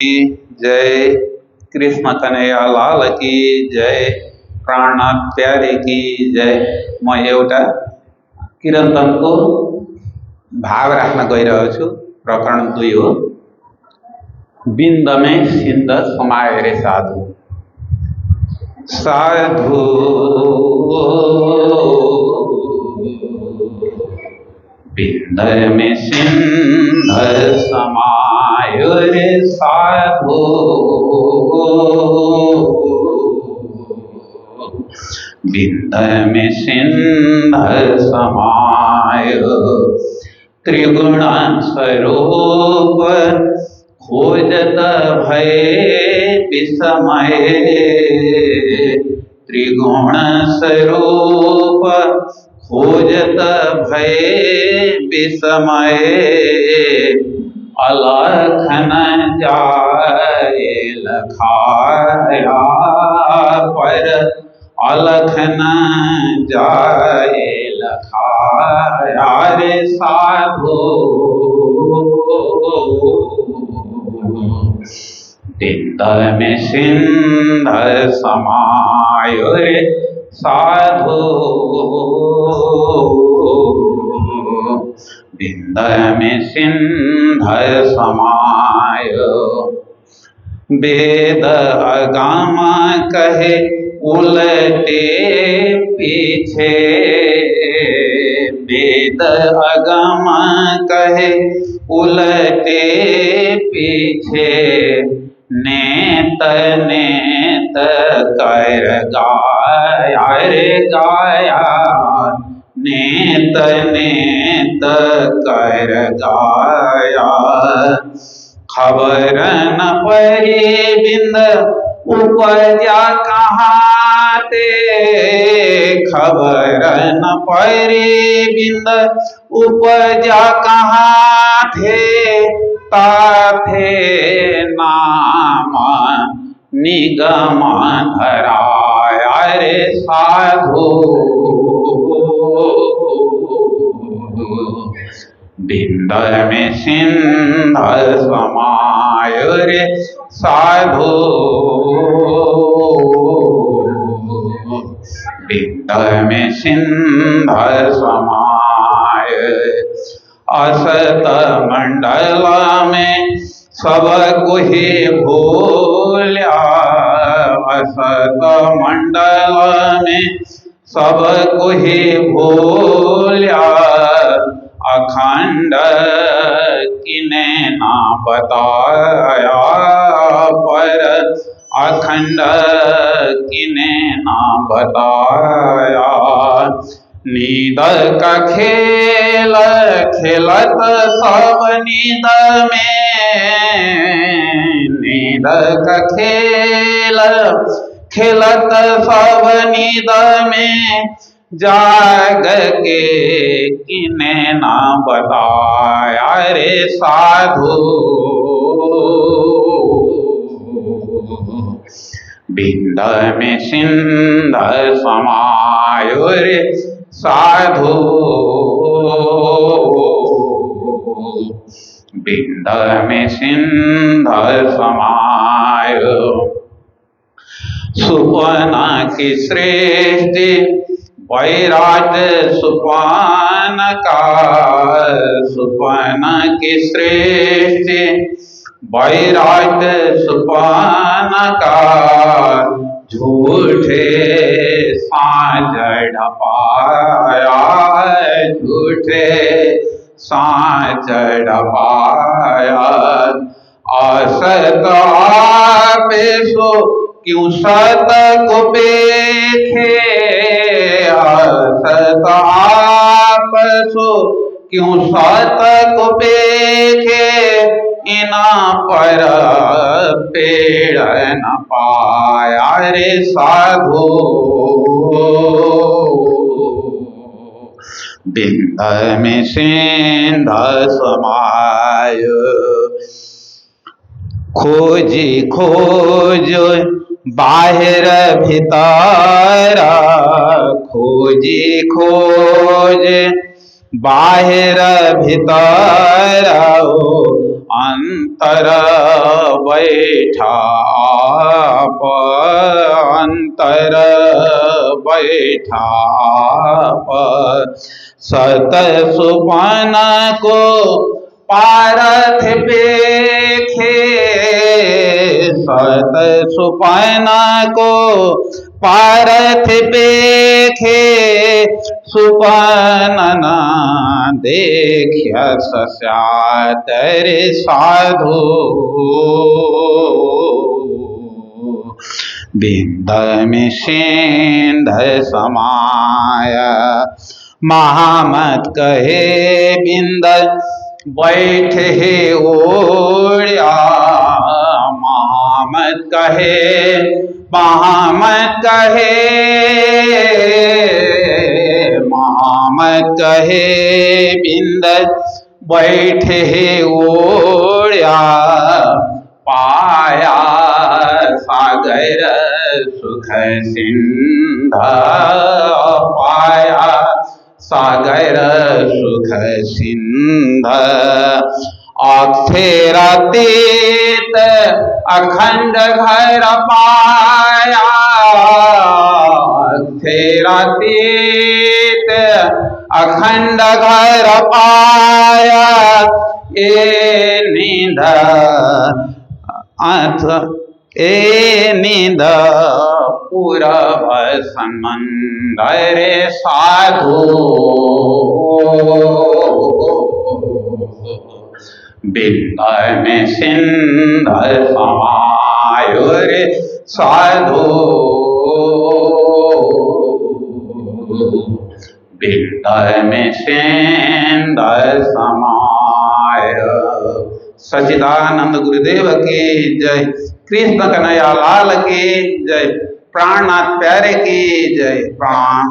की जय, कृष्ण कन्हैया लाल की जय, प्राणनाथ प्यारे की जय। म एउटा कीर्तनको भाव राख्न गइरहेको छु। प्रकरण 2 हो। बिन्दमे सिन्ध समाए रे साधु। साधु बिंद में सिंध समायो रे साधु। बिंद में सिंध समायो त्रिगुण स्वरूप खोजत भय विस्मय। त्रिगुण स्वरूप खोजत भय विस्मय। अलखन जाए लखाया पर अलखन जाए लखाया रे साधु। बिंद में सिंध समायो रे साधु। बिंद में सिंध समायो। वेद अगम कहे उलटे पीछे। वेद अगम कहे उलटे पीछे। नेत नेत कर गाया रे गाया। नेत नेत कर गाया। खबर न परी बिंद उपजा कहाँ ते। खबर न परी बिंद उपजा कहाँ थे। ताथे नाम निगम धराया रे साधु। बिंद में सिंध समायो रे साधु। बिंद में सिंध समाय। असत मंडल में सब कोई भूल्या। असत मंडल में सब कोई भूल्या। अखंड किने ना बताया पर अखंड किने ना बताया। नींद का खेल खेलत सब नींद में। नींद का खेल खेलत सब नींद में। जाग के किने ना बताया रे साधु। बिंद में सिंध समायो रे साधु। बिंद में सिंध समायो। सुपना की सृष्टि वैराट सुपान का। सुपना की सृष्टि वैराट सुपान का। झूठे साँझ ढपाया। झूठे साँझ ढपाया। असत आपे सो क्यों सत को पेखे। असत आप सो क्यों सत को पेखे। इना पर पेड़ न पाया रे साधु। बिंद में सिंध समायो। खोजी खोज बाहर भीतर। खोजी खोज बाहर भीतर। अंत बैठा आप अंतर बैठा आप सत सुपन को पारथ पेखे सत सुपन को पारथ पेखे सुपन न देखिय सस्यातर साधु बिंद में सिंध समाय महामत कहे बिंद बैठे ओढ़िया महामत कहे बिंद बैठे ओढ़िया पाया सागर सुख सिंध पाया सागर सुख सिंध अक्षरातीत अखंड घर पाया अक्षरातीत अखंड घर पाया ए नींद नींद पूरब समंदर साधु बिंद में सिंध समायुर साधु बिंद में सिंध समाय। सच्चिदानंद गुरुदेव की जय। कृष्ण कन्हैया लाल की जय। प्राणनाथ प्यारे की जय। प्राण।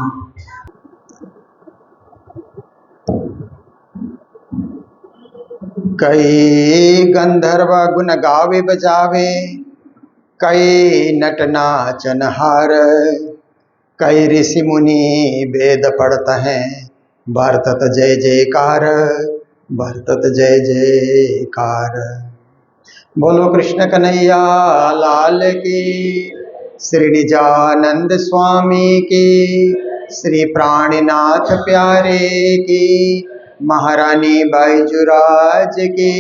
कई गंधर्व गुण गावे बजावे, कई नट नाचन हार, कई ऋषि मुनि वेद पढ़त हैं, बरतत जय जयकार, बरतत जय जयकार। बोलो कृष्ण कन्हैया लाल की, श्री निजानंद स्वामी की, श्री प्राणनाथ प्यारे की, महारानी बाईजुराज की,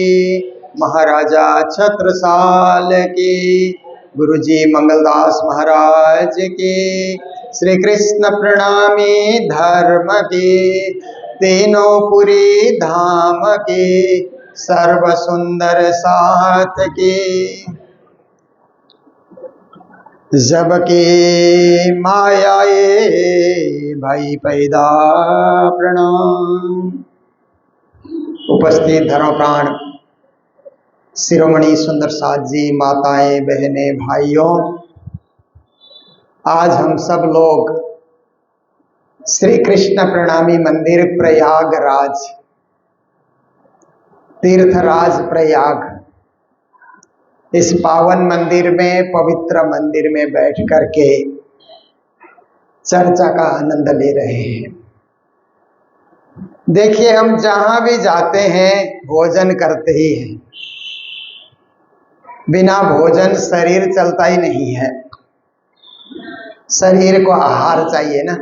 महाराजा छत्रसाल की, गुरुजी मंगलदास महाराज की, श्री कृष्ण प्रणामी धर्म की, तीनों पुरी धाम की, सर्व सुंदर साथ की। जबकि मायाए भाई पैदा प्रणाम। उपस्थित धर्म प्राण शिरोमणि सुंदर साथ जी, माताएं, बहनें, भाइयों, आज हम सब लोग श्री कृष्ण प्रणामी मंदिर प्रयागराज, तीर्थराज प्रयाग, इस पावन मंदिर में, पवित्र मंदिर में बैठ करके चर्चा का आनंद ले रहे हैं। देखिए, हम जहां भी जाते हैं भोजन करते ही हैं। बिना भोजन शरीर चलता ही नहीं है। शरीर को आहार चाहिए ना,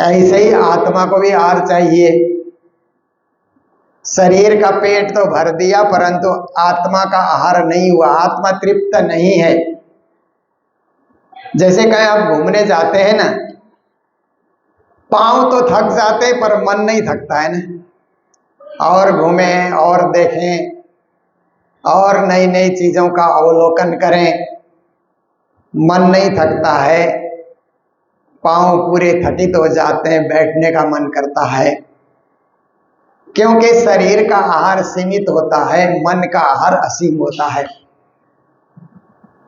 ऐसे ही आत्मा को भी आहार चाहिए। शरीर का पेट तो भर दिया, परंतु आत्मा का आहार नहीं हुआ, आत्मा तृप्त नहीं है। जैसे कहीं आप घूमने जाते हैं ना, पांव तो थक जाते पर मन नहीं थकता है ना। और घूमें और देखें और नई नई चीजों का अवलोकन करें, मन नहीं थकता है। पांव पूरे थकित हो जाते हैं, बैठने का मन करता है, क्योंकि शरीर का आहार सीमित होता है, मन का आहार असीम होता है।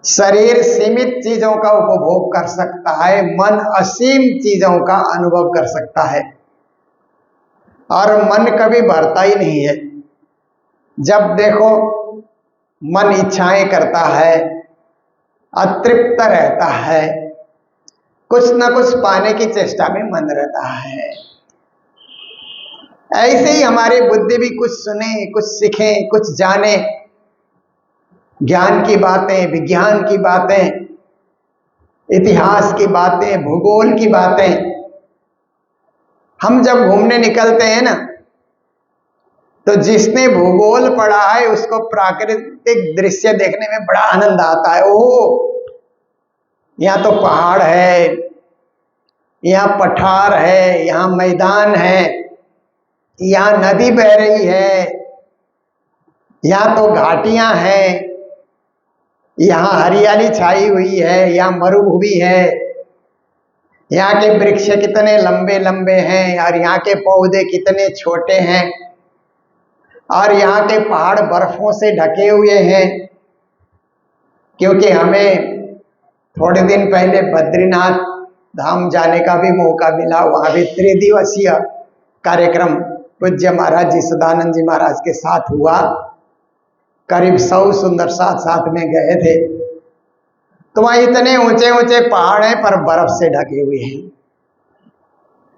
शरीर सीमित चीजों का उपभोग कर सकता है, मन असीम चीजों का अनुभव कर सकता है। और मन कभी भरता ही नहीं है। जब देखो मन इच्छाएं करता है, अतृप्त रहता है, कुछ न कुछ पाने की चेष्टा में मन रहता है। ऐसे ही हमारी बुद्धि भी कुछ सुने, कुछ सीखे, कुछ जाने, ज्ञान की बातें, विज्ञान की बातें, इतिहास की बातें, भूगोल की बातें। हम जब घूमने निकलते हैं ना, तो जिसने भूगोल पढ़ा है उसको प्राकृतिक दृश्य देखने में बड़ा आनंद आता है। ओह, यहाँ तो पहाड़ है, यहाँ पठार है, यहाँ मैदान है, यहाँ नदी बह रही है, यहाँ तो घाटियां हैं, यहाँ हरियाली छाई हुई है, यहाँ मरुभूमि है, यहाँ के वृक्ष कितने लंबे लंबे हैं और यहाँ के पौधे कितने छोटे हैं, और यहाँ के पहाड़ बर्फों से ढके हुए हैं। क्योंकि हमें थोड़े दिन पहले बद्रीनाथ धाम जाने का भी मौका मिला। वहाँ भी 3 दिवसीय कार्यक्रम पूज्य महाराज जी सदानंद जी महाराज के साथ हुआ। करीब 100 सुंदर साथ में गए थे। तो वहाँ इतने ऊंचे ऊंचे पहाड़ हैं पर बर्फ से ढके हुए हैं।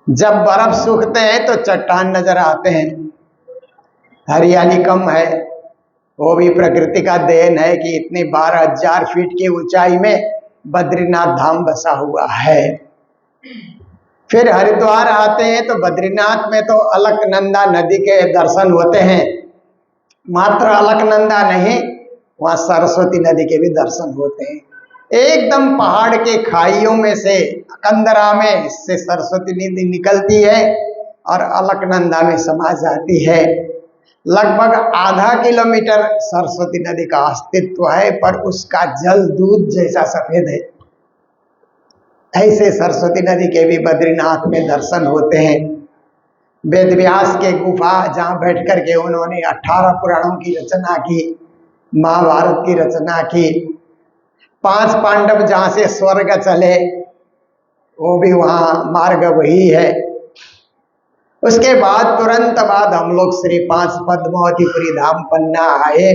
जब बर्फ सूखते हैं तो चट्टान नजर आते हैं। हरियाली कम है, वो भी प्रकृति का देन है कि इतनी 12,000 फीट की ऊंचाई में बद्रीनाथ धाम बसा हुआ है। फिर हरिद्वार आते हैं तो बद्रीनाथ में तो अलकनंदा नदी के दर्शन होते हैं। मात्र अलकनंदा नहीं, वहां सरस्वती नदी के भी दर्शन होते हैं। एकदम पहाड़ के खाइयों में से, कंदरा में से सरस्वती नदी निकलती है और अलकनंदा में समा जाती है। लगभग आधा किलोमीटर सरस्वती नदी का अस्तित्व है, पर उसका जल दूध जैसा सफेद है। ऐसे सरस्वती नदी के भी बद्रीनाथ में दर्शन होते हैं। वेद व्यास के गुफा, जहाँ बैठ कर के उन्होंने 18 पुराणों की रचना की, महाभारत की रचना की। 5 पांडव जहाँ से स्वर्ग चले, वो भी वहाँ मार्ग वही है। उसके बाद तुरंत बाद हम लोग श्री 5 पद्मावतीपुरी धाम पन्ना आए।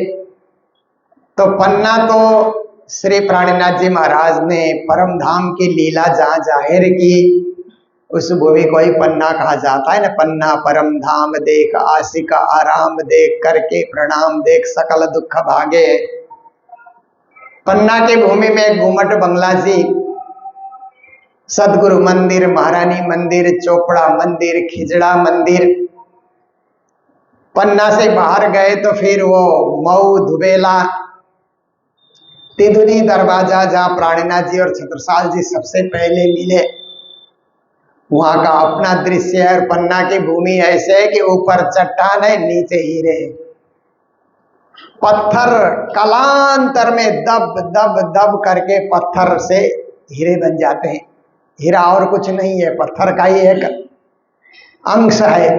तो पन्ना तो श्री प्राणीनाथ जी महाराज ने परम धाम की लीला जहाँ जाहिर की, उस भूमि को ही पन्ना कहा जाता है ना। पन्ना परम धाम देख आशिका आराम देख, करके प्रणाम देख सकल दुख भागे। पन्ना की भूमि में घुमट बंगला जी, सदगुरु मंदिर, महारानी मंदिर, चोपड़ा मंदिर, खिजड़ा मंदिर। पन्ना से बाहर गए तो फिर वो मऊ, धुबेला, तिधुनी दरवाजा, जहाँ प्राणीनाथ जी और छत्रसाल जी सबसे पहले मिले, वहां का अपना दृश्य है। और पन्ना की भूमि ऐसे है कि ऊपर चट्टान है, नीचे हीरे, पत्थर कालांतर में दब दब दब करके पत्थर से हीरे बन जाते हैं। हीरा और कुछ नहीं है, पत्थर का ही एक अंश है।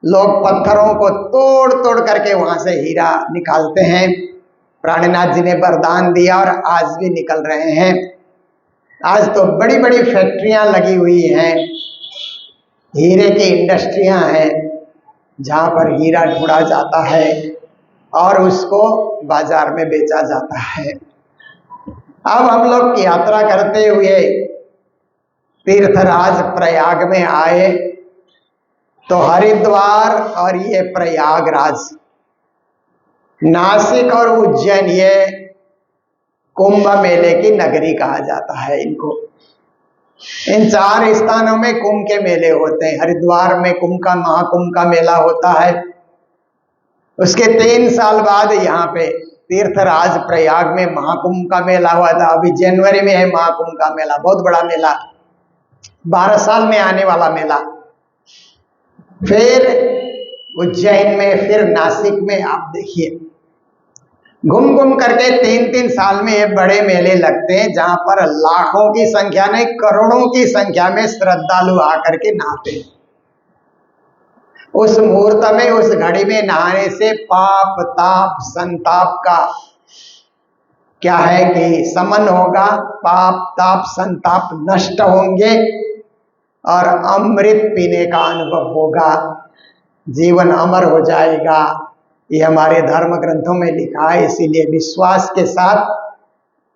लोग पत्थरों को तोड़ तोड़ करके वहां से हीरा निकालते हैं। प्राणीनाथ जी ने वरदान दिया और आज भी निकल रहे हैं। आज तो बड़ी बड़ी फैक्ट्रियां लगी हुई हैं, हीरे की इंडस्ट्रियां हैं, जहां पर हीरा ढूंढा जाता है और उसको बाजार में बेचा जाता है। अब हम लोग यात्रा करते हुए तीर्थराज प्रयाग में आए तो हरिद्वार और ये प्रयागराज, नासिक और उज्जैन, ये कुंभ मेले की नगरी कहा जाता है इनको। इन 4 स्थानों में कुंभ के मेले होते हैं। हरिद्वार में कुंभ का, महाकुंभ का मेला होता है। उसके 3 साल बाद यहाँ पे तीर्थराज प्रयाग में महाकुंभ का मेला हुआ था। अभी जनवरी में है महाकुंभ का मेला, बहुत बड़ा मेला, 12 साल में आने वाला मेला। फिर उज्जैन में, फिर नासिक में। आप देखिए, घूम घूम करके 3-3 साल में ये बड़े मेले लगते हैं, जहां पर लाखों की संख्या नहीं, करोड़ों की संख्या में श्रद्धालु आकर के नहाते हैं। उस मुहूर्त में, उस घड़ी में नहाने से पाप ताप संताप का क्या है कि समन होगा। पाप ताप संताप नष्ट होंगे और अमृत पीने का अनुभव होगा, जीवन अमर हो जाएगा। ये हमारे धर्म ग्रंथों में लिखा है। इसीलिए विश्वास के साथ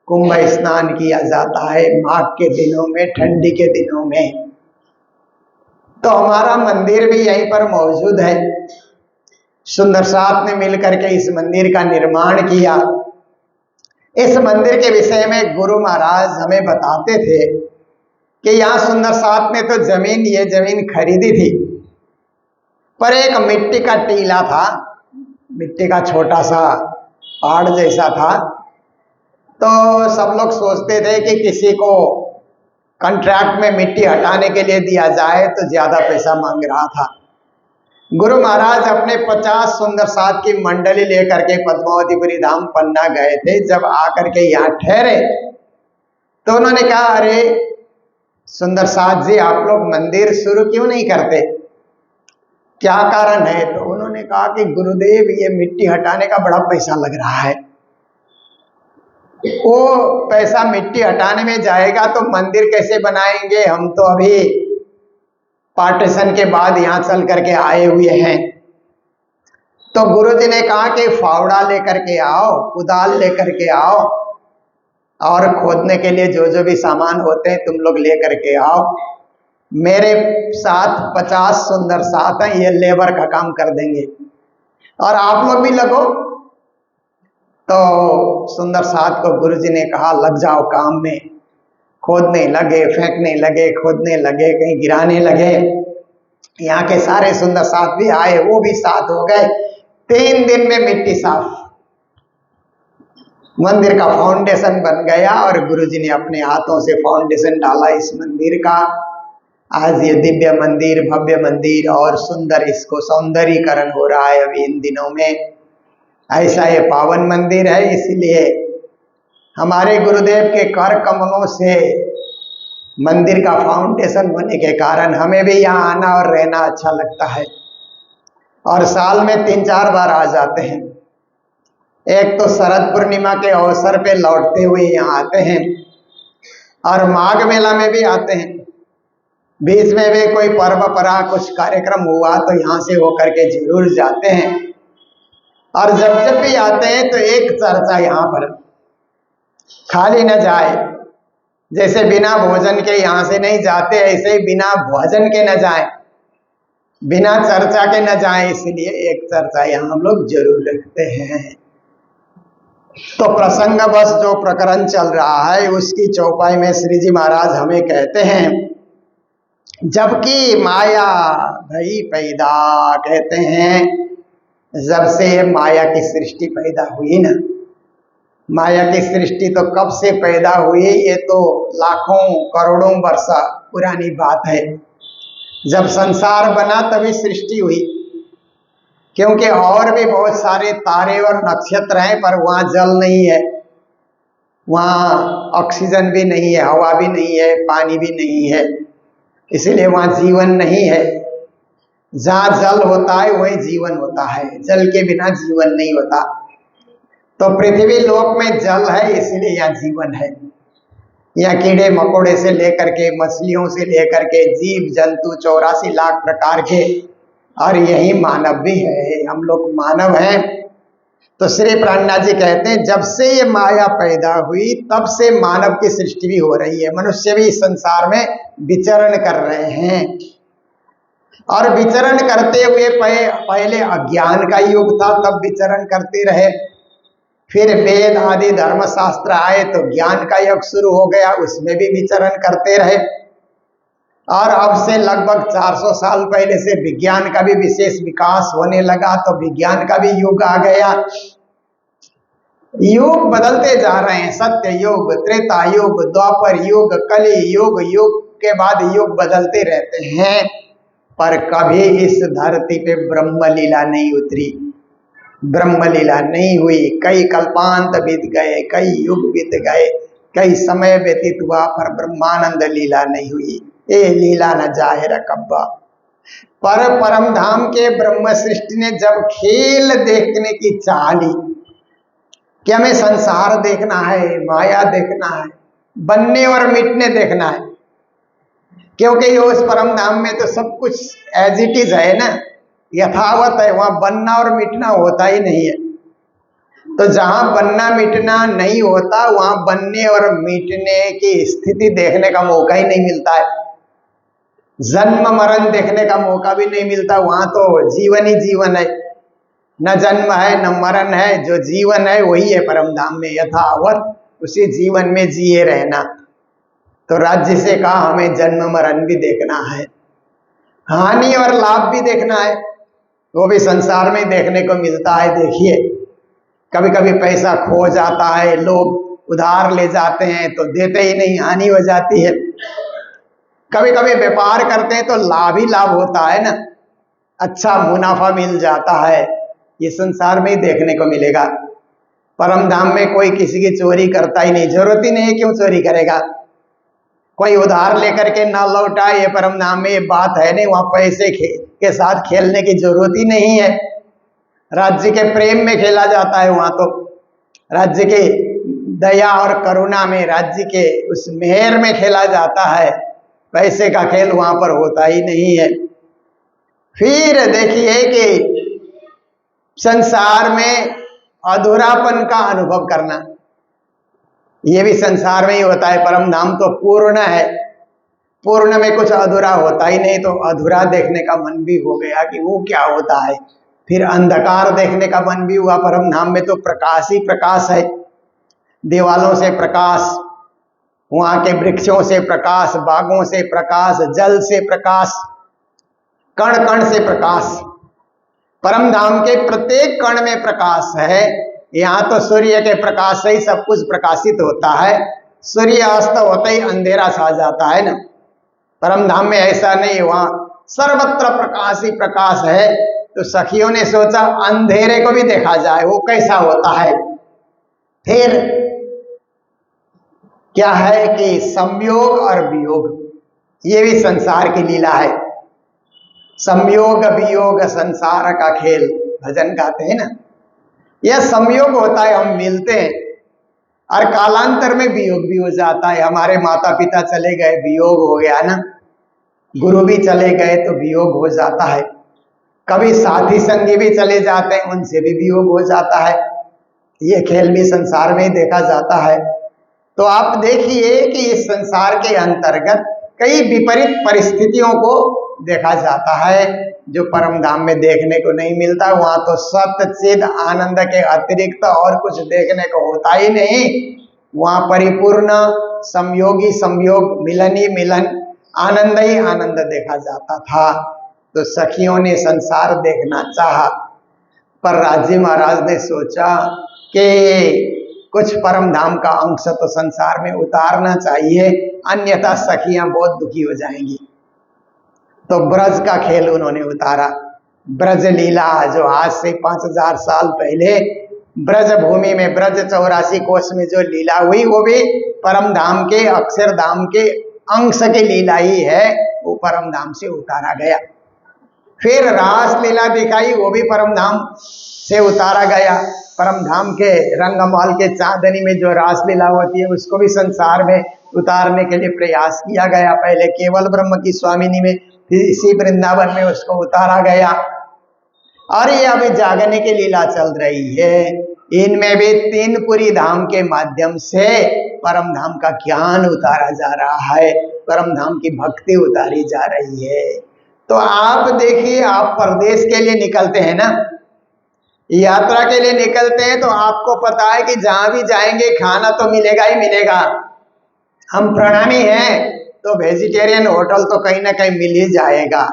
कुंभ स्नान किया जाता है माघ के दिनों में, ठंडी के दिनों में। तो हमारा मंदिर भी यहीं पर मौजूद है। सुंदर साथ ने मिलकर के इस मंदिर का निर्माण किया। इस मंदिर के विषय में गुरु महाराज हमें बताते थे कि यहाँ सुंदर साथ ने तो ये जमीन खरीदी थी, पर एक मिट्टी का टीला था, मिट्टी का छोटा सा पहाड़ जैसा था। तो सब लोग सोचते थे कि किसी को कॉन्ट्रैक्ट में मिट्टी हटाने के लिए दिया जाए तो ज्यादा पैसा मांग रहा था। गुरु महाराज अपने 50 सुंदर साथ की मंडली लेकर के पद्मावतीपुरी धाम पन्ना गए थे। जब आकर के यहाँ ठहरे तो उन्होंने कहा, अरे सुंदर साथ जी, आप लोग मंदिर शुरू क्यों नहीं करते, क्या कारण है? तो उन्होंने कहा कि गुरुदेव, ये मिट्टी हटाने का बड़ा पैसा लग रहा है, वो पैसा मिट्टी हटाने में जाएगा तो मंदिर कैसे बनाएंगे? हम तो अभी पार्टीशन के बाद यहाँ चल करके आए हुए हैं। तो गुरुजी ने कहा कि फावड़ा लेकर के आओ, कुदाल लेकर के आओ, और खोदने के लिए जो जो भी सामान होते हैं तुम लोग लेकर के आओ। मेरे साथ 50 सुंदर साथ हैं, ये लेबर का काम कर देंगे और आप लोग भी लगो। तो सुंदर साथ को गुरुजी ने कहा, लग जाओ काम में। खोदने लगे, फेंकने लगे, खोदने लगे, कहीं गिराने लगे। यहाँ के सारे सुंदर साथ भी आए, वो भी साथ हो गए। 3 दिन में मिट्टी साफ, मंदिर का फाउंडेशन बन गया और गुरुजी ने अपने हाथों से फाउंडेशन डाला इस मंदिर का। आज ये दिव्य मंदिर, भव्य मंदिर और सुंदर, इसको सौंदर्यीकरण हो रहा है अभी इन दिनों में। ऐसा ये पावन मंदिर है, इसलिए हमारे गुरुदेव के कर कमलों से मंदिर का फाउंडेशन होने के कारण हमें भी यहाँ आना और रहना अच्छा लगता है। और साल में 3-4 बार आ जाते हैं। एक तो शरद पूर्णिमा के अवसर पे लौटते हुए यहाँ आते हैं, और माघ मेला में भी आते हैं। बीच में भी कोई पर्व परा, कुछ कार्यक्रम हुआ तो यहाँ से होकर के जरूर जाते हैं। और जब जब भी आते हैं तो एक चर्चा यहाँ पर खाली न जाए। जैसे बिना भोजन के यहाँ से नहीं जाते, ऐसे ही बिना भोजन के न जाए, बिना चर्चा के न जाए, इसलिए एक चर्चा यहाँ हम लोग जरूर रखते हैं। तो प्रसंग बस जो प्रकरण चल रहा है उसकी चौपाई में श्री जी महाराज हमें कहते हैं, जबकि माया भई पैदा, कहते हैं जब से माया की सृष्टि पैदा हुई ना, माया की सृष्टि तो कब से पैदा हुई, ये तो लाखों करोड़ों वर्ष पुरानी बात है। जब संसार बना तभी सृष्टि हुई, क्योंकि और भी बहुत सारे तारे और नक्षत्र हैं, पर वहाँ जल नहीं है, वहाँ ऑक्सीजन भी नहीं है, हवा भी नहीं है, पानी भी नहीं है, इसलिए वहाँ जीवन नहीं है। जहाँ जल होता है वही जीवन होता है, जल के बिना जीवन नहीं होता। तो पृथ्वी लोक में जल है, इसलिए यहाँ जीवन है। यहाँ कीड़े मकोड़े से लेकर के, मछलियों से लेकर के, जीव जंतु 84 लाख प्रकार के, और यही मानव भी है, हम लोग मानव हैं। तो श्री प्राणनाथ जी कहते हैं, जब से ये माया पैदा हुई तब से मानव की सृष्टि भी हो रही है। मनुष्य भी इस संसार में विचरण कर रहे हैं, और विचरण करते हुए पहले अज्ञान का युग था, तब विचरण करते रहे। फिर वेद आदि धर्मशास्त्र आए तो ज्ञान का युग शुरू हो गया, उसमें भी विचरण करते रहे। और अब से लगभग 400 साल पहले से विज्ञान का भी विशेष विकास होने लगा, तो विज्ञान का भी युग आ गया। युग बदलते जा रहे हैं, सत्य युग, त्रेता युग, द्वापर युग, कली युग, युग के बाद युग बदलते रहते हैं, पर कभी इस धरती पे ब्रह्म लीला नहीं उतरी, ब्रह्म लीला नहीं हुई। कई कल्पांत बीत गए, कई युग बीत गए, कई समय व्यतीत हुआ, पर ब्रह्मानंद लीला नहीं हुई। ये लीला न जाहिर कब्बा। पर परम धाम के ब्रह्म सृष्टि ने जब खेल देखने की चाह ली कि हमें संसार देखना है, माया देखना है, बनने और मिटने देखना है, क्योंकि उस परम धाम में तो सब कुछ एज इट इज है ना, यथावत है, वहां बनना और मिटना होता ही नहीं है। तो जहां बनना मिटना नहीं होता, वहां बनने और मिटने की स्थिति देखने का मौका ही नहीं मिलता है। जन्म मरण देखने का मौका भी नहीं मिलता। वहां तो जीवन ही जीवन है, न जन्म है न मरण है, जो जीवन है वही है परम धाम में, यथावत उसी जीवन में जिए रहना। तो राज्य से कहा हमें जन्म मरण भी देखना है, हानि और लाभ भी देखना है, वो भी संसार में देखने को मिलता है। देखिए कभी कभी पैसा खो जाता है, लोग उधार ले जाते हैं तो देते ही नहीं, हानि हो जाती है। कभी कभी व्यापार करते हैं तो लाभ ही लाभ होता है ना, अच्छा मुनाफा मिल जाता है। ये संसार में ही देखने को मिलेगा। परम धाम में कोई किसी की चोरी करता ही नहीं, जरूरत ही नहीं, क्यों चोरी करेगा। कोई उधार लेकर के ना लौटा, ये परम धाम में ये बात है नहीं। वहां पैसे के साथ खेलने की जरूरत ही नहीं है। राज्य के प्रेम में खेला जाता है वहां तो, राज्य के दया और करुणा में, राज्य के उस मेहर में खेला जाता है। पैसे का खेल वहां पर होता ही नहीं है। फिर देखिए कि संसार में अधूरापन का अनुभव करना, ये भी संसार में ही होता है। परम धाम तो पूर्ण है, पूर्ण में कुछ अधूरा होता ही नहीं। तो अधूरा देखने का मन भी हो गया कि वो क्या होता है। फिर अंधकार देखने का मन भी हुआ। परम धाम में तो प्रकाश ही प्रकाश है, दीवालों से प्रकाश, वहां के वृक्षों से प्रकाश, बागों से प्रकाश, जल से प्रकाश, कण कण से प्रकाश। परम धाम के प्रत्येक कण में प्रकाश है। यहाँ तो सूर्य के प्रकाश से ही सब कुछ प्रकाशित होता है। सूर्य अस्त होते ही अंधेरा छा जाता है ना। परम धाम में ऐसा नहीं, वहां सर्वत्र प्रकाश ही प्रकाश है। तो सखियों ने सोचा अंधेरे को भी देखा जाए, वो कैसा होता है। फिर क्या है कि संयोग और वियोग, ये भी संसार की लीला है। संयोग वियोग संसार का खेल, भजन गाते हैं ना। यह संयोग होता है, हम मिलते हैं, और कालांतर में वियोग भी हो जाता है। हमारे माता पिता चले गए, वियोग हो गया ना। गुरु भी चले गए तो वियोग हो जाता है। कभी साथी संगी भी चले जाते हैं, उनसे भी वियोग हो जाता है। ये खेल भी संसार में ही देखा जाता है। तो आप देखिए कि इस संसार के अंतर्गत कई विपरीत परिस्थितियों को देखा जाता है, जो परम धाम में देखने को नहीं मिलता। वहां तो सत्य चिद आनंद के अतिरिक्त और कुछ देखने को होता ही नहीं। वहां परिपूर्ण संयोगी संयोग, मिलन ही मिलन, आनंद ही आनंद देखा जाता था। तो सखियों ने संसार देखना चाहा, पर राजी महाराज ने सोचा कि कुछ परम धाम का अंश तो संसार में उतारना चाहिए, अन्यथा सखियां बहुत दुखी हो जाएंगी। तो ब्रज का खेल उन्होंने उतारा। ब्रज लीला, जो आज से 5000 साल पहले ब्रज भूमि में, ब्रज 84 कोष में जो लीला हुई, वो भी परम धाम के, अक्षरधाम के अंश की लीला ही है। वो परम धाम से उतारा गया। फिर रास लीला दिखाई, वो भी परम धाम से उतारा गया। परम धाम के रंगमहल के चांदनी में जो रास लीला होती है, उसको भी संसार में उतारने के लिए प्रयास किया गया। पहले केवल ब्रह्म की स्वामिनी में, फिर इसी वृंदावन में उसको उतारा गया। और ये अभी जागने की लीला चल रही है। इनमें भी तीनपुरी धाम के माध्यम से परम धाम का ज्ञान उतारा जा रहा है, परम धाम की भक्ति उतारी जा रही है। तो आप देखिए, आप परदेश के लिए निकलते हैं ना, यात्रा के लिए निकलते हैं, तो आपको पता है कि जहां भी जाएंगे खाना तो मिलेगा ही मिलेगा। हम प्रणामी हैं तो वेजिटेरियन होटल तो कहीं ना कहीं मिल ही जाएगा,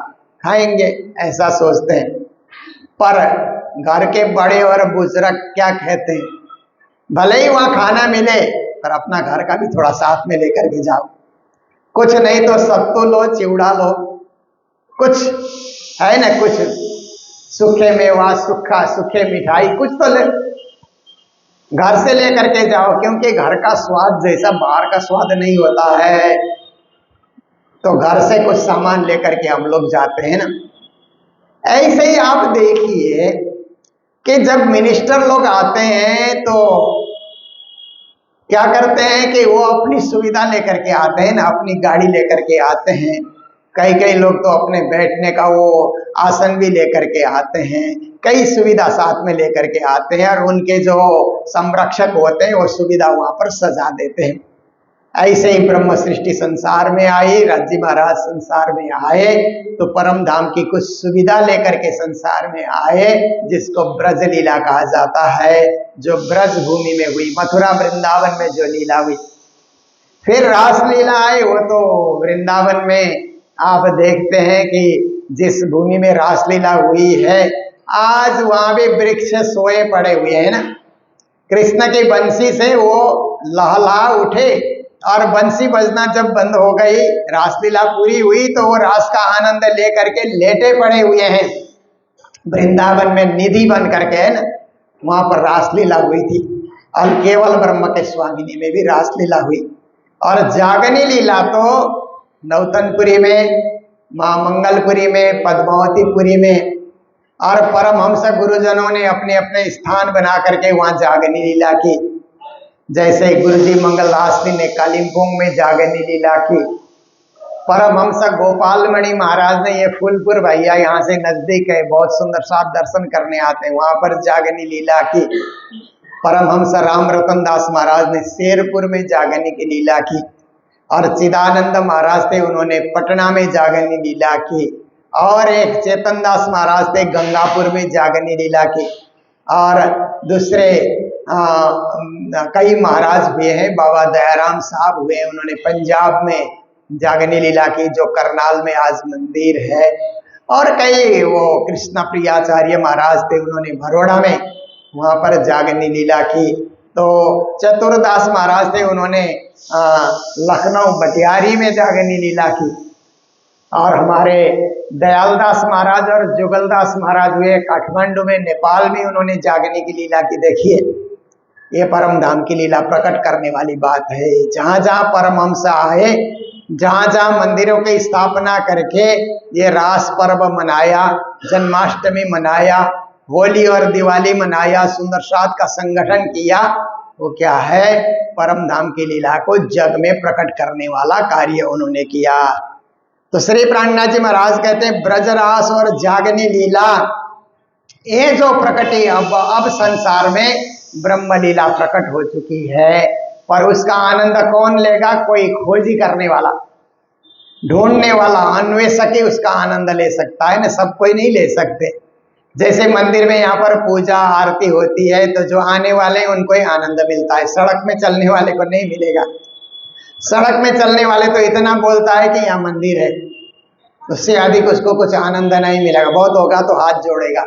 खाएंगे, ऐसा सोचते हैं। पर घर के बड़े और बुजुर्ग क्या कहते हैं, भले ही वहां खाना मिले, पर अपना घर का भी थोड़ा साथ में लेकर के जाओ। कुछ नहीं तो सत्तू लो, चिवड़ा लो, कुछ है ना, कुछ सूखे मेवा, सूखा सूखे मिठाई, कुछ तो ले, घर से लेकर के जाओ। क्योंकि घर का स्वाद जैसा बाहर का स्वाद नहीं होता है। तो घर से कुछ सामान लेकर के हम लोग जाते हैं ना। ऐसे ही आप देखिए कि जब मिनिस्टर लोग आते हैं तो क्या करते हैं कि वो अपनी सुविधा लेकर के आते हैं ना, अपनी गाड़ी लेकर के आते हैं। कई कई लोग तो अपने बैठने का वो आसन भी लेकर के आते हैं, कई सुविधा साथ में लेकर के आते हैं, और उनके जो संरक्षक होते हैं वो सुविधा वहां पर सजा देते हैं। ऐसे ही ब्रह्म सृष्टि संसार में आई, राज्य महाराज संसार में आए तो परम धाम की कुछ सुविधा लेकर के संसार में आए, जिसको ब्रज लीला कहा जाता है, जो ब्रज भूमि में हुई, मथुरा वृंदावन में जो लीला हुई। फिर रास लीला आई, वो तो वृंदावन में आप देखते हैं कि जिस भूमि में रास लीला हुई है, आज वहां भी वृक्ष सोए पड़े हुए हैं ना। कृष्ण की बंसी से वो लहला उठे और बंसी बजना जब बंद हो गई, रासलीला पूरी हुई, तो वो रास का आनंद ले करके लेटे पड़े हुए हैं वृंदावन में, निधि बन करके, है ना। वहां पर रासलीला हुई थी। और केवल ब्रह्म के स्वामिनी में भी रासलीला हुई। और जागनी लीला तो नौतनपुरी में, मां मंगलपुरी में, पद्मावतीपुरी में, और परमहंस गुरुजनों ने अपने अपने स्थान बना करके वहां जागनी लीला की। जैसे गुरुजी मंगलदास जी ने कालिम्पोंग में जागनी लीला की। परमहंस गोपाल मणि महाराज ने, ये फूलपुर भैया यहाँ से नजदीक है, बहुत सुंदर साफ दर्शन करने आते हैं, वहां पर जागनी लीला की। परमहंस राम रतन दास महाराज ने शेरपुर में जागनी की लीला की। और चिदानंद महाराज थे, उन्होंने पटना में जागनी लीला की। और एक चेतन दास महाराज थे, गंगापुर में जागनी लीला की। और दूसरे कई महाराज हुए हैं, बाबा दयाराम साहब हुए, उन्होंने पंजाब में जागनी लीला की, जो करनाल में आज मंदिर है। और कई वो कृष्ण प्रियाचार्य महाराज थे, उन्होंने बड़ौदा में वहां पर जागनी लीला की। तो चतुरदास महाराज थे, उन्होंने लखनऊ बटियारी में जागनी लीला की। और हमारे दयालदास महाराज और जुगलदास महाराज हुए काठमांडू में, नेपाल में, उन्होंने जागनी की लीला की। देखिए, ये परम धाम की लीला प्रकट करने वाली बात है। जहां जहां परमहंस आए, जहां जहां मंदिरों की स्थापना करके ये रास पर्व मनाया, जन्माष्टमी मनाया, होली और दिवाली मनाया, सुंदर साथ का संगठन किया, वो क्या है, परम धाम की लीला को जग में प्रकट करने वाला कार्य उन्होंने किया। तो श्री प्राणनाथ जी महाराज कहते हैं, ब्रजरास और जागनी लीला ये जो प्रकटी, अब संसार में ब्रह्म लीला प्रकट हो चुकी है। पर उसका आनंद कौन लेगा? कोई खोजी करने वाला, ढूंढने वाला, अन्वेषक ही उसका आनंद ले सकता है ना, सब कोई नहीं ले सकते। जैसे मंदिर में यहाँ पर पूजा आरती होती है, तो जो आने वाले हैं उनको ही आनंद मिलता है, सड़क में चलने वाले को नहीं मिलेगा। सड़क में चलने वाले तो इतना बोलता है कि यहाँ मंदिर है, उससे अधिक उसको कुछ आनंद नहीं मिलेगा। बहुत होगा तो हाथ जोड़ेगा,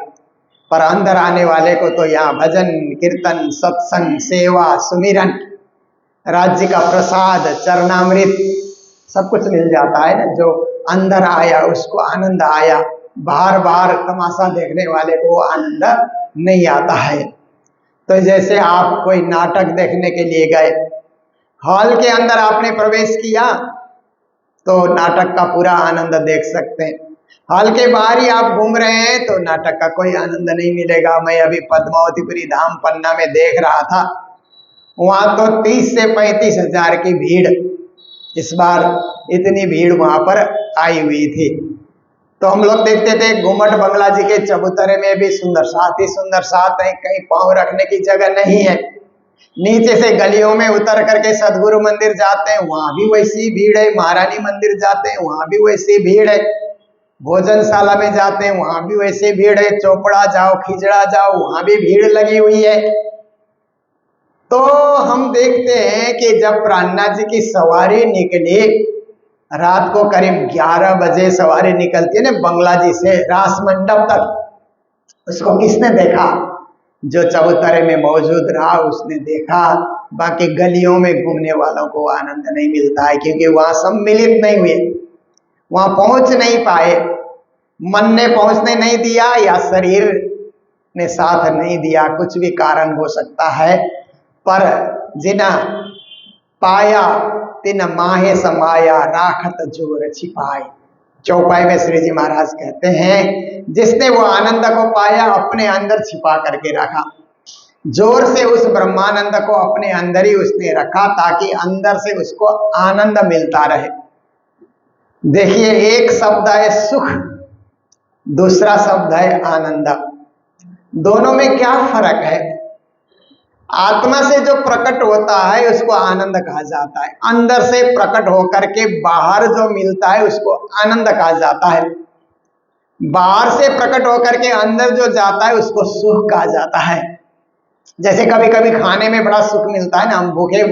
पर अंदर आने वाले को तो यहाँ भजन कीर्तन, सत्संग, सेवा, सुमिरन, राज्य का प्रसाद, चरणामृत सब कुछ मिल जाता है ना। जो अंदर आया उसको आनंद आया, बार बार तमाशा देखने वाले को आनंद नहीं आता है। तो जैसे आप कोई नाटक देखने के लिए गए, हॉल के अंदर आपने प्रवेश किया तो नाटक का पूरा आनंद देख सकते हैं। हॉल के बाहर ही आप घूम रहे हैं तो नाटक का कोई आनंद नहीं मिलेगा। मैं अभी पद्मावतीपुरी धाम पन्ना में देख रहा था, वहां तो 30 से 35 हजार की भीड़, इस बार इतनी भीड़ वहां पर आई हुई थी। तो हम लोग देखते थे घुमट बंगला जी के चबूतरे में भी सुंदर साथ ही सुंदर साथ है, कहीं पांव रखने की जगह नहीं है। नीचे से गलियों में उतर करके सदगुरु मंदिर जाते हैं, वहां भी वैसी भीड़ है। महारानी मंदिर जाते हैं, वहां भी वैसी भीड़ है। भोजनशाला में जाते हैं, वहां भी वैसी भीड़ है। चोपड़ा जाओ, खिजड़ा जाओ, वहां भी भीड़ लगी हुई है। तो हम देखते हैं कि जब प्राणनाथ जी की सवारी निकली, रात को करीब 11 बजे सवारी निकलती है ना बंगला जी से रास मंडप तक, उसको किसने देखा? जो चबूतरे में मौजूद रहा उसने देखा। बाकी गलियों में घूमने वालों को आनंद नहीं मिलता है, क्योंकि वहां सम्मिलित नहीं हुए, वहां पहुंच नहीं पाए। मन ने पहुंचने नहीं दिया या शरीर ने साथ नहीं दिया, कुछ भी कारण हो सकता है। पर जिना पाया तिन माहे समाया, राखत जोर छिपाए। चौपाई में श्री जी महाराज कहते हैं, जिसने वो आनंद को पाया अपने अंदर छिपा करके रखा, जोर से उस ब्रह्मानंद को अपने अंदर ही उसने रखा, ताकि अंदर से उसको आनंद मिलता रहे। देखिए, एक शब्द है सुख, दूसरा शब्द है आनंद। दोनों में क्या फर्क है? आत्मा से जो प्रकट होता है उसको आनंद कहा जाता है। अंदर से प्रकट होकर के बाहर जो मिलता है उसको आनंद कहा जाता है। बाहर से प्रकट होकर के अंदर जो जाता है उसको सुख कहा जाता है। जैसे कभी कभी खाने में बड़ा सुख मिलता है ना, हम भूखे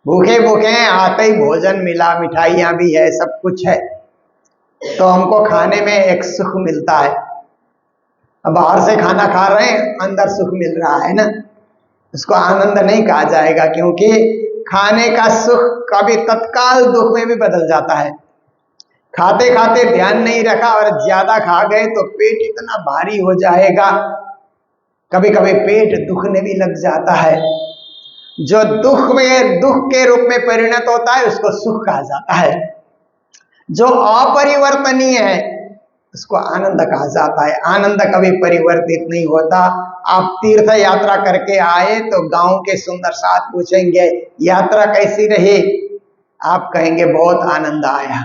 भूखे हैं, आते ही भोजन मिला, मिठाइयाँ भी है, सब कुछ है, तो हमको खाने में एक सुख मिलता है। अब बाहर से खाना खा रहे हैं, अंदर सुख मिल रहा है ना, उसको आनंद नहीं कहा जाएगा, क्योंकि खाने का सुख कभी तत्काल दुख में भी बदल जाता है। खाते खाते ध्यान नहीं रखा और ज्यादा खा गए तो पेट इतना भारी हो जाएगा, कभी कभी पेट दुखने भी लग जाता है। जो दुख के रूप में परिणत होता है उसको सुख कहा जाता है। जो अपरिवर्तनीय है उसको आनंद कहा जाता है। आनंद कभी परिवर्तित नहीं होता। आप तीर्थ यात्रा करके आए तो गांव के सुंदर साथ पूछेंगे यात्रा कैसी रही, आप कहेंगे बहुत आनंद आया,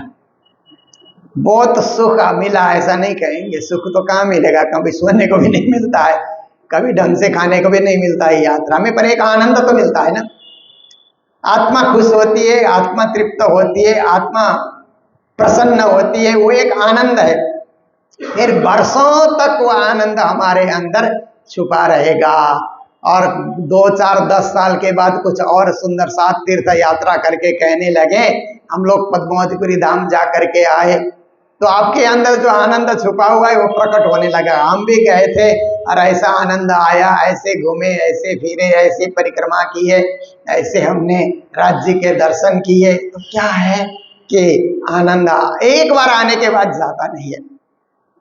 बहुत सुख मिला, ऐसा नहीं कहेंगे। सुख तो कहाँ मिलेगा, कभी सोने को भी नहीं मिलता है, कभी ढंग से खाने को भी नहीं मिलता है यात्रा में, पर एक आनंद तो मिलता है ना। आत्मा खुश होती है, आत्मा तृप्त होती है, आत्मा प्रसन्न होती है, वो एक आनंद है। फिर वर्षों तक वो आनंद हमारे अंदर छुपा रहेगा। और 2, 4, 10 साल के बाद कुछ और सुंदर साथ तीर्थ यात्रा करके कहने लगे हम लोग पद्मावतीपुरी धाम जा करके आए, तो आपके अंदर जो आनंद छुपा हुआ है वो प्रकट होने लगा। हम भी गए थे और ऐसा आनंद आया, ऐसे घूमे, ऐसे फिरे, ऐसे परिक्रमा किए, ऐसे हमने राज्य के दर्शन किए। तो क्या है कि आनंद एक बार आने के बाद जाता नहीं है।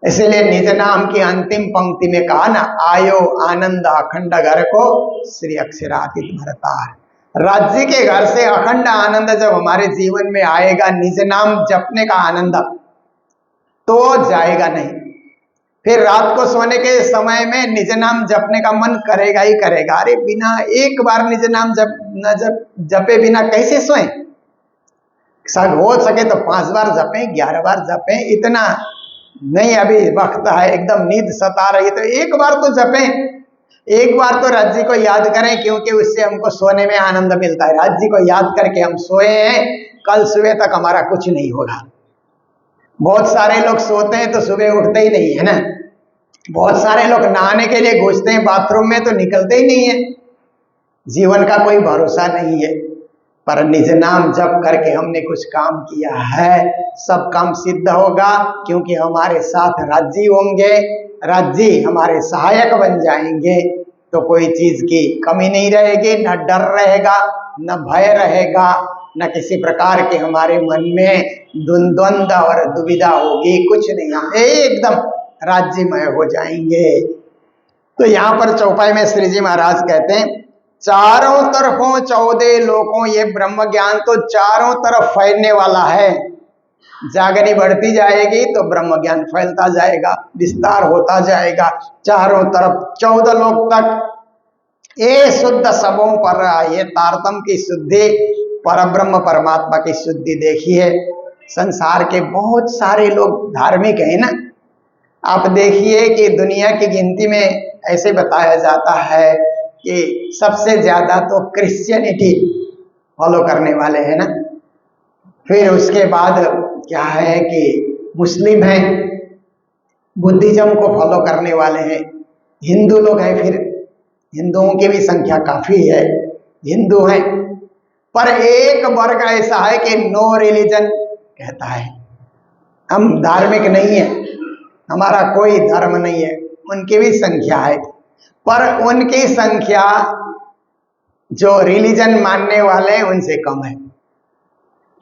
इसीलिए निज नाम की अंतिम पंक्ति में कहा ना, आयो आनंद अखंड घर को श्री अक्षरातीत भरतार। राज्य के घर से अखंड आनंद जब हमारे जीवन में आएगा, निज नाम जपने का आनंद, तो जाएगा नहीं। फिर रात को सोने के समय में निज नाम जपने का मन करेगा ही करेगा। अरे बिना एक बार निज नाम जपे बिना कैसे सोए? हो सके तो 5 बार जपें, 11 बार जपें, इतना नहीं अभी वक्त है, एकदम नींद सता रही तो एक बार तो जपें, एक बार तो राज्य को याद करें, क्योंकि उससे हमको सोने में आनंद मिलता है। राज्य को याद करके हम सोए हैं, कल सुबह तक हमारा कुछ नहीं होगा। बहुत सारे लोग सोते हैं तो सुबह उठते ही नहीं है ना। बहुत सारे लोग नहाने के लिए घुसते हैं बाथरूम में तो निकलते ही नहीं है। जीवन का कोई भरोसा नहीं है। पर निज नाम जप करके हमने कुछ काम किया है, सब काम सिद्ध होगा, क्योंकि हमारे साथ राज्य होंगे, राज्य हमारे सहायक बन जाएंगे, तो कोई चीज की कमी नहीं रहेगी, न डर रहेगा, न भय रहेगा, न किसी प्रकार के हमारे मन में द्वंद्व और दुविधा होगी, कुछ नहीं, हम एकदम राज्यमय हो जाएंगे। तो यहाँ पर चौपाई में श्री जी महाराज कहते हैं, चारों तरफों 14 लोकों, ये ब्रह्म ज्ञान तो चारों तरफ फैलने वाला है। जागनी बढ़ती जाएगी तो ब्रह्म ज्ञान फैलता जाएगा, विस्तार होता जाएगा चारों तरफ 14 लोक तक। ये शुद्ध सबों पर, ये तारतम की शुद्धि, परब्रह्म परमात्मा की शुद्धि देखिए। संसार के बहुत सारे लोग धार्मिक हैं ना। आप देखिए कि दुनिया की गिनती में ऐसे बताया जाता है कि सबसे ज्यादा तो क्रिश्चियनिटी फॉलो करने वाले हैं ना, फिर उसके बाद क्या है कि मुस्लिम हैं, बुद्धिज्म को फॉलो करने वाले हैं, हिंदू लोग हैं, फिर हिंदुओं की भी संख्या काफी है, हिंदू हैं। पर एक वर्ग ऐसा है कि नो रिलीजन कहता है, हम धार्मिक नहीं है, हमारा कोई धर्म नहीं है, उनकी भी संख्या है। पर उनकी संख्या जो रिलीजन मानने वाले हैं उनसे कम है,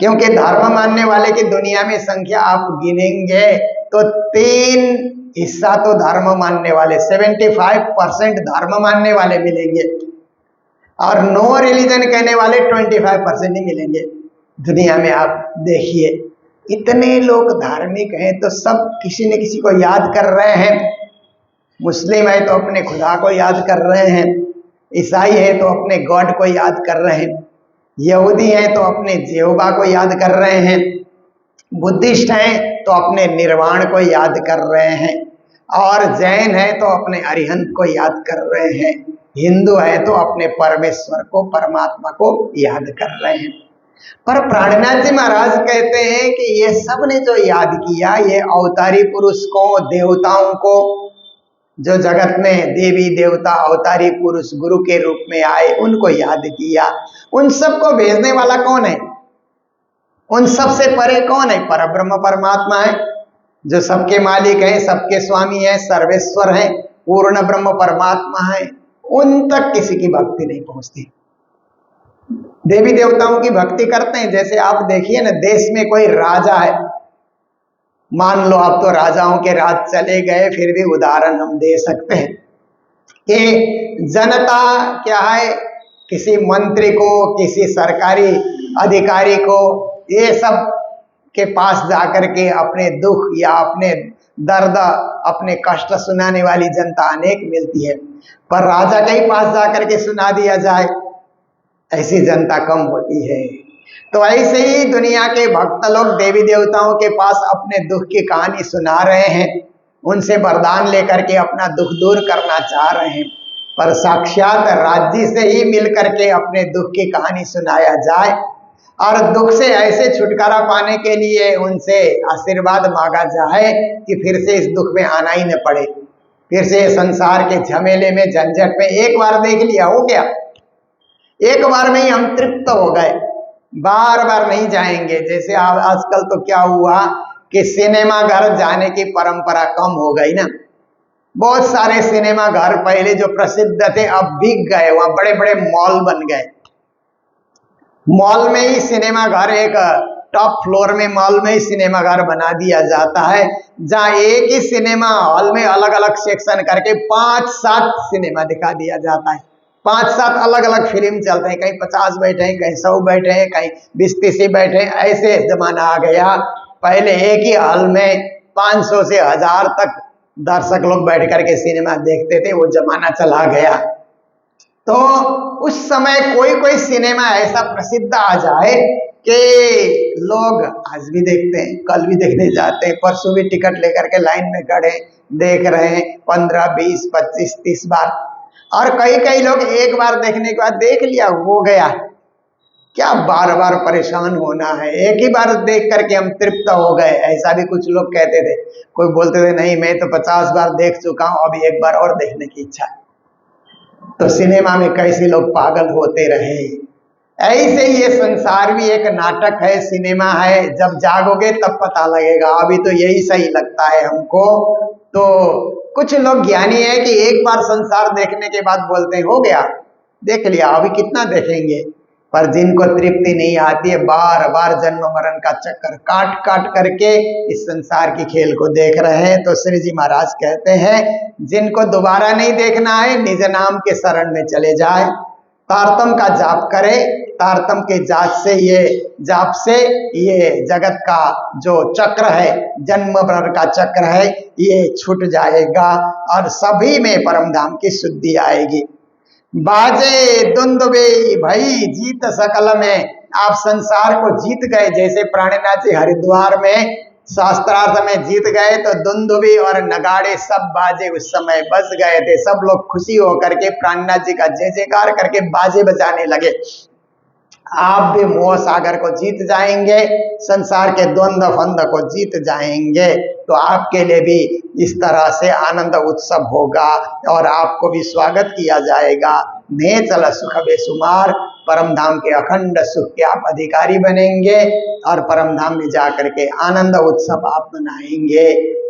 क्योंकि धर्म मानने वाले की दुनिया में संख्या आप गिनेंगे तो 3 हिस्सा तो धर्म मानने वाले, 75% धर्म मानने वाले मिलेंगे, और नो रिलीजन कहने वाले 25% ही मिलेंगे दुनिया में। आप देखिए इतने लोग धार्मिक हैं तो सब किसी न किसी को याद कर रहे हैं। मुस्लिम है तो अपने खुदा को याद कर रहे हैं, ईसाई है तो अपने गॉड को याद कर रहे हैं, यहूदी है तो अपने जेहोवा को याद कर रहे हैं, बुद्धिस्ट हैं तो अपने निर्वाण को याद कर रहे हैं, और जैन है तो अपने अरिहंत को याद कर रहे हैं। हिंदू है तो अपने परमेश्वर को, परमात्मा को याद कर रहे हैं। पर प्राणनाथ जी महाराज कहते हैं कि ये सब ने जो याद किया, ये अवतारी पुरुष को, देवताओं को, जो जगत में देवी देवता अवतारी पुरुष गुरु के रूप में आए, उनको याद किया। उन सबको भेजने वाला कौन है? उन सब से परे कौन है? परब्रह्म परमात्मा है, जो सबके मालिक है, सबके स्वामी है, सर्वेश्वर है, पूर्ण ब्रह्म परमात्मा है। उन तक किसी की भक्ति नहीं पहुंचती। देवी देवताओं की भक्ति करते हैं। जैसे आप देखिए ना, देश में कोई राजा है, मान लो अब तो राजाओं के राज चले गए, फिर भी उदाहरण हम दे सकते हैं कि जनता क्या है, किसी मंत्री को, किसी सरकारी अधिकारी को, ये सब के पास जाकर के अपने दुख या अपने दर्द, अपने कष्ट सुनाने वाली जनता अनेक मिलती है। पर राजा के ही पास जाकर के सुना दिया जाए, ऐसी जनता कम होती है। तो ऐसे ही दुनिया के भक्त लोग देवी देवताओं के पास अपने दुख की कहानी सुना रहे हैं, उनसे वरदान लेकर के अपना दुख दूर करना चाह रहे हैं। पर साक्षात राज्य से ही मिल करके अपने दुख की कहानी सुनाया जाए और दुख से ऐसे छुटकारा पाने के लिए उनसे आशीर्वाद मांगा जाए कि फिर से इस दुख में आना ही न पड़े, फिर से संसार के झमेले में, झंझट में एक बार देख लिया हो गया, एक बार में ही हम तृप्त हो गए, बार बार नहीं जाएंगे। जैसे आजकल तो क्या हुआ कि सिनेमा घर जाने की परंपरा कम हो गई ना। बहुत सारे सिनेमा घर पहले जो प्रसिद्ध थे अब बिक गए, वहां बड़े बड़े मॉल बन गए। मॉल में ही सिनेमा घर, एक टॉप फ्लोर में मॉल में ही सिनेमा घर बना दिया जाता है, जहां एक ही सिनेमा हॉल में अलग अलग सेक्शन करके 5-7 सिनेमा दिखा दिया जाता है। 5-7 अलग अलग फिल्म चलते हैं, कहीं 50 बैठे हैं, कहीं 100 बैठे हैं, कहीं 20-30 बैठे हैं। ऐसे जमाना आ गया। पहले एक ही हॉल में 500 से 1000 तक दर्शक लोग बैठ करके सिनेमा देखते थे, वो जमाना चला गया। तो उस समय कोई कोई सिनेमा ऐसा प्रसिद्ध आ जाए कि लोग आज भी देखते हैं, कल भी देखने जाते हैं, परसों भी टिकट लेकर के लाइन में खड़े देख रहे हैं 15, 20, 25, 30 बार। और कई लोग एक बार देखने के बाद देख लिया, हो गया, क्या बार बार परेशान होना है, एक ही बार देख करके हम तृप्त हो गए। ऐसा भी कुछ लोग कहते थे। कोई बोलते थे नहीं मैं तो 50 बार देख चुका हूं, अभी एक बार और देखने की इच्छा है। तो सिनेमा में कैसे लोग पागल होते रहे। ऐसे ही ये संसार भी एक नाटक है, सिनेमा है, जब जागोगे तब पता लगेगा। अभी तो यही सही लगता है हमको। तो कुछ लोग ज्ञानी है कि एक बार संसार देखने के बाद बोलते हैं हो गया, देख लिया, अभी कितना देखेंगे। पर जिनको तृप्ति नहीं आती है, बार बार जन्म मरण का चक्कर काट काट करके इस संसार की खेल को देख रहे हैं। तो श्री जी महाराज कहते हैं जिनको दोबारा नहीं देखना है, निज नाम के शरण में चले जाए, तारतम का जाप करे। तारतम के जाप से ये जगत का जो चक्र है, जन्म मरण का चक्र है, ये छूट जाएगा और सभी में परम धाम की शुद्धि आएगी। बाजे दुंदुबे भाई जीत सकल में, आप संसार को जीत गए। जैसे प्राणनाथ जी हरिद्वार में शास्त्रार्थ में जीत गए, तो दुंदुबी और नगाड़े सब बाजे उस समय बज गए थे। सब लोग खुशी होकर के प्राणनाथ जी का जय जयकार करके बाजे बजाने लगे। आप भी मोह सागर को जीत जाएंगे, संसार के द्वंद्व फंद को जीत जाएंगे। तो आपके लिए भी इस तरह से आनंद उत्सव होगा और आपको भी स्वागत किया जाएगा। ने चल सुख बेसुमार, परम धाम के अखंड सुख के आप अधिकारी बनेंगे और परम धाम में जाकर के आनंद उत्सव आप मनाएंगे।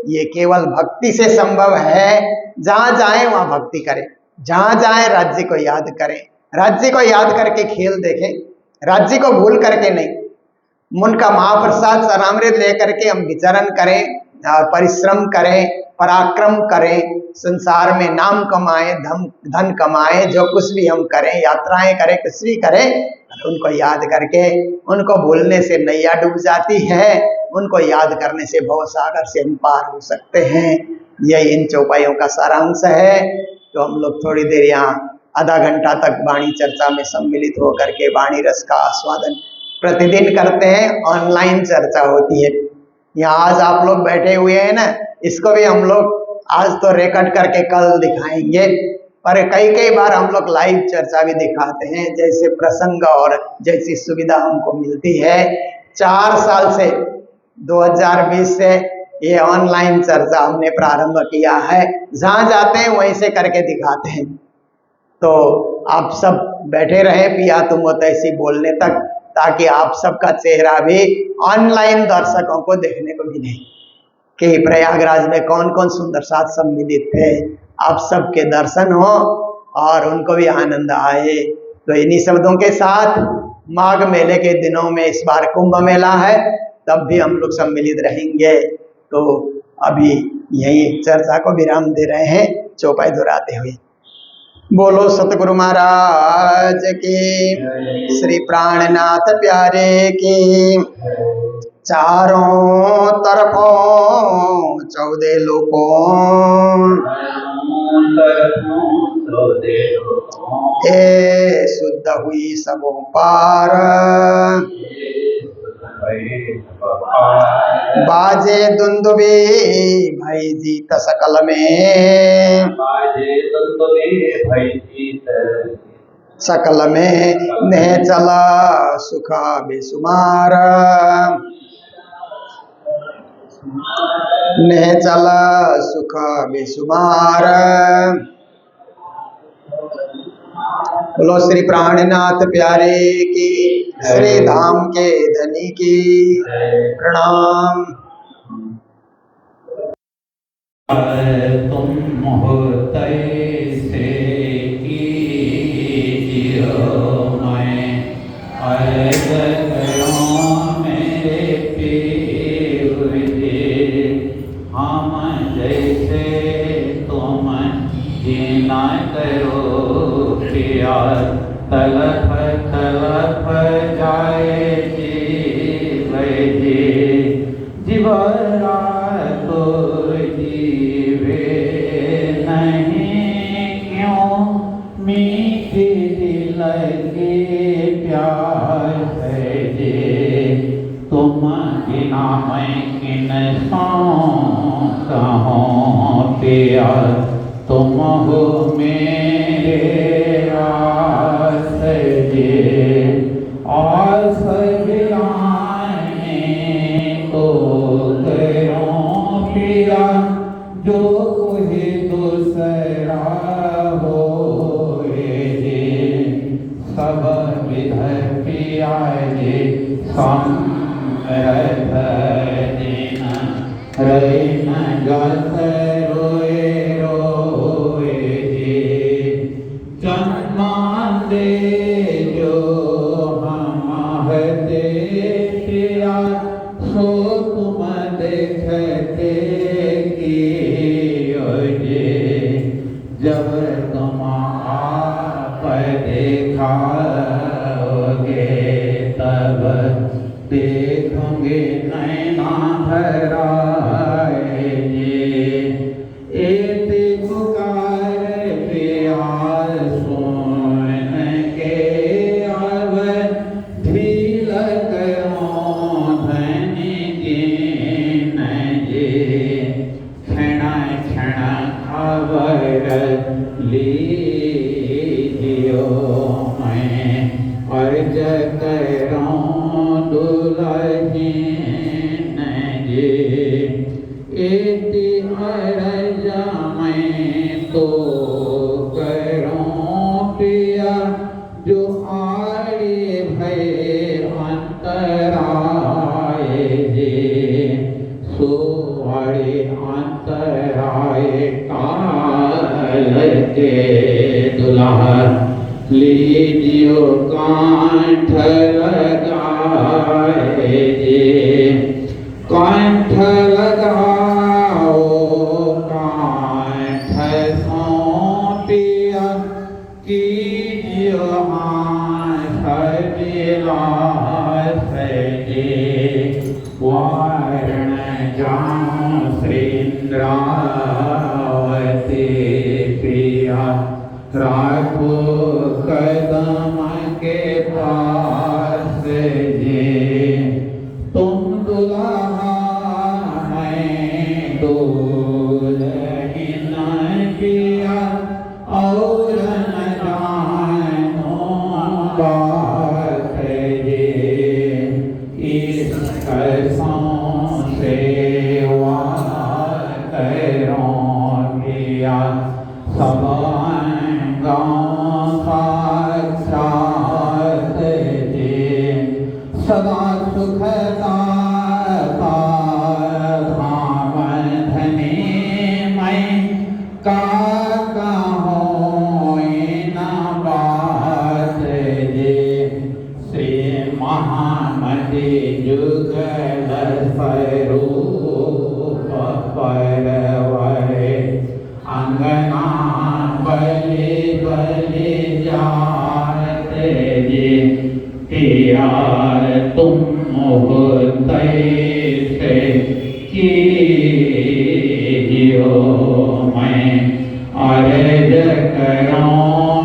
ये केवल भक्ति से संभव है। जहां जाए वहां भक्ति करें, जहां जाए राज्य को याद करें, राज्य को याद करके खेल देखें, राज्य को भूल करके नहीं। उनका महाप्रसाद चरणामृत लेकर के हम विचरण करें और परिश्रम करें, पराक्रम करें, संसार में नाम कमाएं, धन कमाएं, जो कुछ भी हम करें, यात्राएं करें, कुछ भी करें, उनको याद करके, उनको भूलने से नैया डूब जाती है, उनको याद करने से भव सागर से हम पार हो सकते हैं। यही इन चौपाइयों का सारांश है। तो हम लोग थोड़ी देर यहाँ आधा घंटा तक वाणी चर्चा में सम्मिलित होकर के वाणी रस का आस्वादन प्रतिदिन करते हैं। ऑनलाइन चर्चा होती है। यहाँ आज आप लोग बैठे हुए हैं ना, इसको भी हम लोग आज तो रिकॉर्ड करके कल दिखाएंगे पर कई कई बार हम लोग लाइव चर्चा भी दिखाते हैं, जैसे प्रसंग और जैसी सुविधा हमको मिलती है। 4 साल से 2020 से ये ऑनलाइन चर्चा हमने प्रारंभ किया है, जहाँ जाते हैं वहीं से करके दिखाते हैं। तो आप सब बैठे रहे पिया तुम वो तैसी बोलने तक, ताकि आप सबका चेहरा भी ऑनलाइन दर्शकों को देखने को मिले कि प्रयागराज में कौन कौन सुंदर साथ सम्मिलित थे, आप सबके दर्शन हो और उनको भी आनंद आए। तो इन्हीं शब्दों के साथ माघ मेले के दिनों में इस बार कुंभ मेला है, तब भी हम लोग सम्मिलित रहेंगे। तो अभी यही चर्चा को विराम दे रहे हैं चौपाई दोहराते हुए। बोलो सतगुरु महाराज की, श्री प्राणनाथ प्यारे की, चारों तरफों 14 लोकों ए शुद्ध हुई सबों पार, बाजे दुंदुबी भाई जीत सकल में, सकल में नेह चला सुखा बेसुमार, नेह चला सुखा बेसुमार। बोलो श्री प्राणनाथ प्यारे की, श्री धाम के धनी की प्रणाम। तुम हो तैसे कीजियो मैं अर्ज करूं मेरे पीर जी, हम जैसे तुम जीना करो पिया, तलफ तलफ जाए जीव जी, जीवरा तो जीवे नहीं क्यों, मीठी दिल की प्यास है जी, तुम बिना मैं किन सो कहूँ पिया, तुम हो मेरे रास जी, और सबिलाने तो करो पिया, जो कोई दूसरा हो सब विध पिया जी, समरथ दिन रैन गत रोए रोए जी, जन्म दे जो हम पिया, सो तुम देखते जब तुम आप देखोगे तब देखोगे नैना भराए, एक पुकार प्यार सुन के अब ढील करो धनी दीन जी, क्षण क्षण खबर लीजियो मैं अर्ज करूं दुल्हन जी, इति अर्ज मैं तो करूं पिया, जो आड़े भय अंतराए जी, सो आड़े अंतराए काल के दुल्हा लीजियो कांठ लगाए जी, कांठ लगाओ कांठ सौंपिया, कीजियो हाथ विलास जी, वारण जाऊं श्रीन्द्रावती पिया, राखो कदम के पास जी, तुम दुल्हा मैं दुल्हन पिया, और पास ये इस कैसों सेवा करों किया सब अंगों साक्षात जी सदा सुखता जुगल स्वरूप परवरे अंगना बलि बलि जाते जी यार तुम होते से कीजियो मैं अर्ज करो